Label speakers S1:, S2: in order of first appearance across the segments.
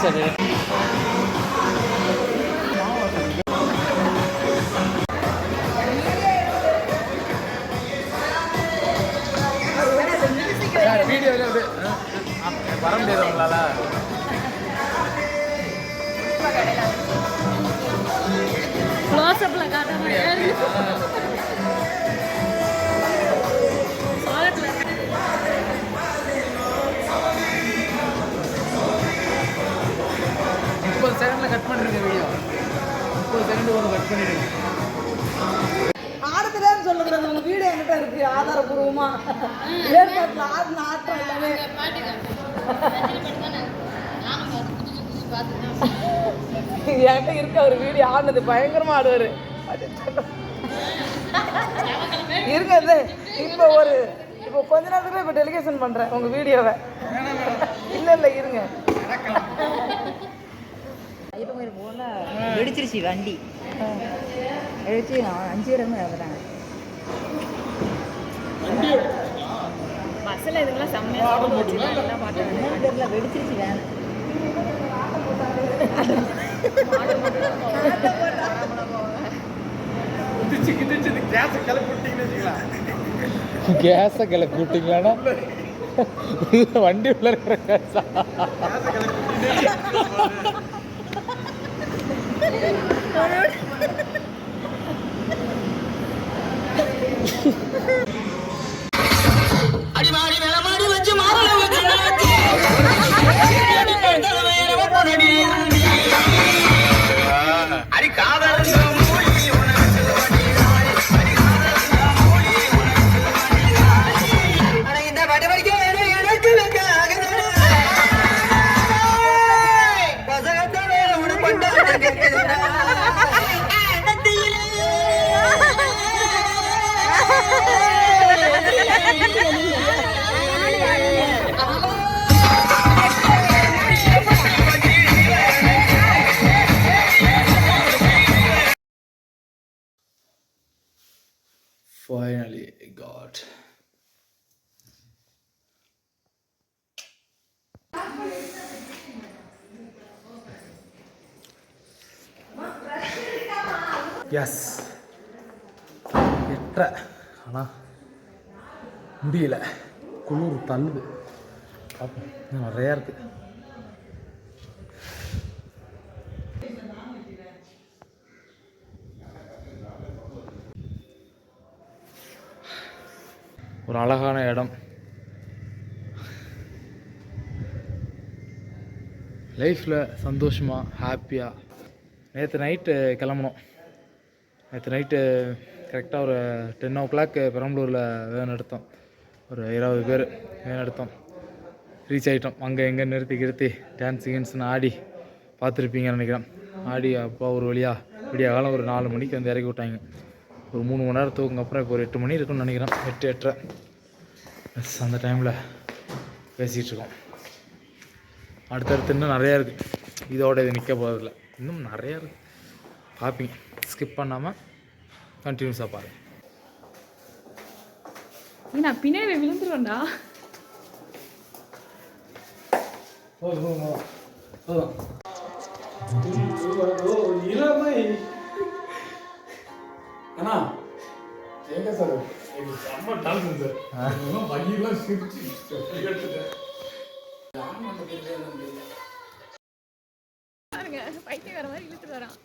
S1: அது. வீடியோவில் வர முடியாது உங்களால்.
S2: க்ளோஸ்அப்ல காட்டாம
S1: செகண்ட்ல கட் பண்ணிடுங்க வீடியோ. 30 செகண்ட் ஒன்று கட் பண்ணிடுங்க.
S3: ஆடத்துலன்னு சொல்லுறது உங்க வீடியோ என்கிட்ட இருக்கு ஆதாரபூர்வமா. ஏற்பாட்டில் ஆடின ஆட்டம் எல்லாமே என்கிட்ட இருக்க ஒரு வீடியோ ஆடினது பயங்கரமா ஆடுவாரு. இருக்கிறது இப்போ கொஞ்ச நேரத்துக்கு இப்போ டெலிகேஷன் பண்றேன் உங்க வீடியோவை. இல்லை இருங்க.
S4: ஐயப்பன் கோயில் போல வெடிச்சிருச்சு வண்டி. வெடிச்சு 5 பேரும் இறந்துட்டாங்க.
S2: பஸ்ஸில் இதுக்கெல்லாம் செம்மையாக
S4: தெரியல, வெடிச்சிருச்சு வேன்.
S1: கேஸை கிளப்பி விட்டீங்களாண்ணா? வண்டி உள்ள இருக்கிற கேஸா?
S5: அடிமாடி மேலமாடி வச்சு மாறல வச்சு அடி காதல் இந்த பட்டு படிக்க எனக்கு பசகத்தோட உடுப்பண்டா
S1: Finally got. Yes. எட்ட ஆனால் முடியல, குளிர் தள்ளுது. பார்ப்போம், இன்னும் நிறையா இருக்குது. ஒரு அழகான இடம். லைஃப்பில் சந்தோஷமாக ஹாப்பியாக. நேற்று நைட்டு கிளம்புனோம். நேற்று நைட்டு கரெக்டாக ஒரு 10 o'clock பெரம்பலூரில் வேன் எடுத்தோம். ஒரு 20 பேர் வேன் எடுத்தோம். ரீச் ஆகிட்டோம். அங்கே எங்கே நிறுத்தி டான்ஸ் கின்ஸ்னு ஆடி பார்த்துருப்பீங்கன்னு நினைக்கிறேன். ஆடி அப்போ ஒரு வழியாக விடிய காலம் ஒரு 4 மணிக்கு வந்து இறக்கி விட்டாங்க. ஒரு 3 மணி நேரம் தூக்குங்க. அப்புறம் இப்போ ஒரு 8 மணி இருக்குன்னு நினைக்கிறேன். 8-8:30 அந்த டைமில் பேசிகிட்ருக்கோம். அடுத்தடுத்து இன்னும் நிறையா இருக்குது. இதோட இது நிற்க போகிறதில்ல, இன்னும் நிறையா இருக்குது. பார்ப்பீங்க, ஸ்கிப் பண்ணாமல் கண்டினியூஸாக பாருங்கள்.
S2: நான் பின்னாடி விழுந்துருவேன்டா.
S1: இளமை அண்ணா எங்க சார் செம்ம டான்ஸ் சார். பையெல்லாம் சிரிச்சு
S2: பைத்தியம் வர மாதிரி இழுத்துட்டு வரான்.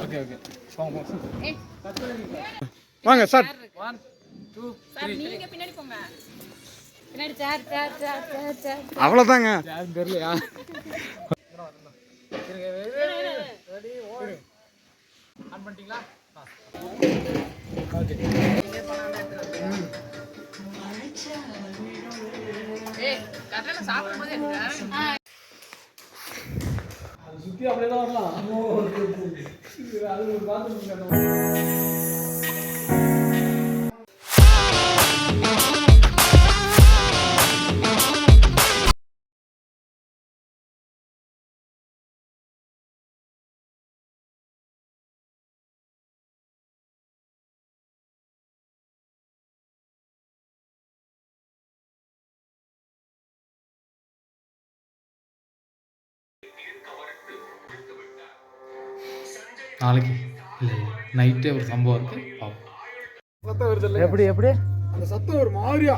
S1: ஓகே வாங்க சார். 1 2 3
S2: நீங்க பின்னாடி போங்க. பின்னாடி சேர்
S1: அவ்வளோதாங்க. யாரும் தெரியலையா? ரெடி ஓடு. ஆன் பண்ணிட்டீங்களா? ஓகே.
S2: கரெக்டாக சாப்பிடும்போது
S1: அது சுற்றி அப்படியே தான் வரலாம். அது ஒரு பாத்ரூம். நாளைக்கு இல்லை இல்லை நைட்டே ஒரு சம்பவம் இருக்குது பார்ப்போம். எப்படி எப்படி
S6: அந்த சத்தம் ஒரு மாதிரியா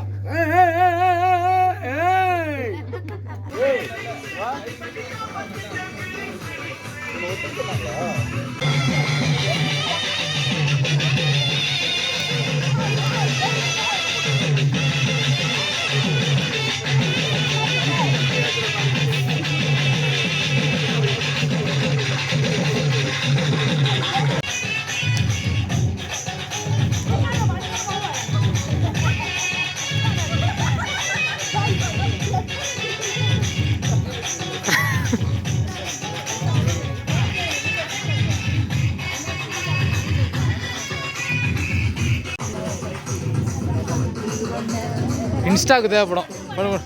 S1: இன்ஸ்டாவுக்கு தேவைப்படும் பண்ணு.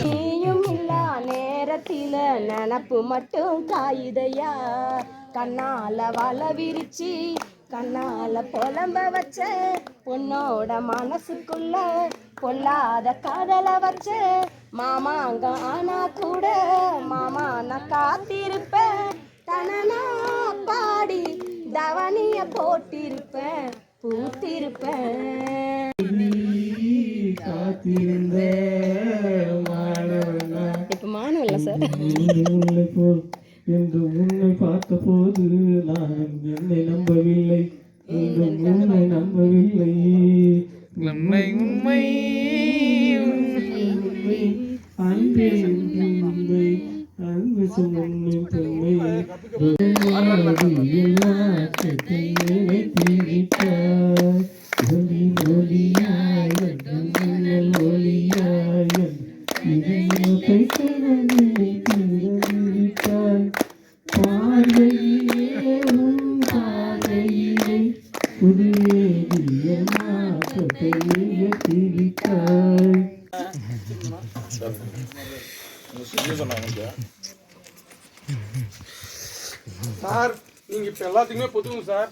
S7: நீயும் இல்லா நேரத்தில நினப்பு மட்டும் காயுதையா கண்ணால வலை விரிச்சு கண்ணால புலம்ப வச்ச பொண்ணோட மனசுக்குள்ள பொல்லாத காதலை வச்ச மாமாங்க ஆனா கூட மாமா நான் காத்திருப்பேன் தனனா பாடி தவனிய போட்டிருப்பேன் பூத்திருப்பேன். இப்ப மானவில்லை சார்
S8: என்று உன்னை பார்த்த போது நான் என்னை நம்பவில்லை, உன்னை நம்பவில்லை.
S1: உண்மை உண்மை
S8: அன்பே உண்மை, அன்பு சுமந்து தன்மை ஒளி ஒளியாய் ஒளியாய் இதயத்தை திறந்திருக்காய் பார்வையிலே உன் பார்வையிலே புதிய மாற்றத்தை திரிக்காய்.
S6: சார் நீங்க இப்ப எல்லாத்துக்குமே பொதுவும் sir.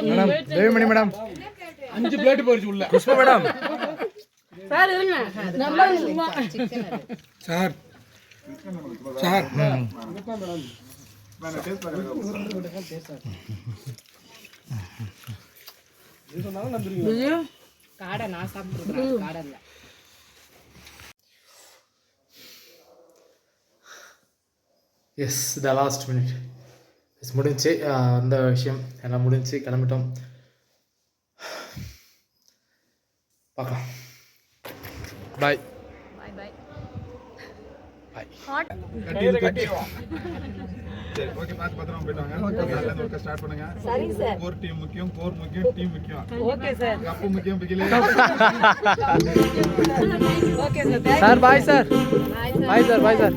S1: Madam Devimani madam
S6: 5 plate போயிடுச்சு உள்ள.
S1: புஷ்பா மேடம்
S3: சார் இருங்க நம்ம சும்மா
S6: சார் சார்
S4: காடை நான் சாப்பிட்டுருக்கேன் காடை இல்லை.
S1: Yes the last minute yes முடிஞ்சு அந்த விஷயம் எல்லாம் முடிஞ்சு கிளம்பிட்டோம். பார்க்கலாம். பாய்
S2: பாய் பாய்.
S1: பாய்.
S6: சரி ஓகே பாத்து பத்திரமா போயிட்டு வாங்க. நாளைல ஒர்க் ஸ்டார்ட் பண்ணுங்க.
S7: சரி சார்.
S6: கோர் டீம் முக்கியம், கோர் முக்கியம், டீம் முக்கியம்.
S3: ஓகே சார்
S6: கப்பு முக்கியம் பிகிலே.
S3: Okay sir
S1: sir bye sir bye sir bye sir.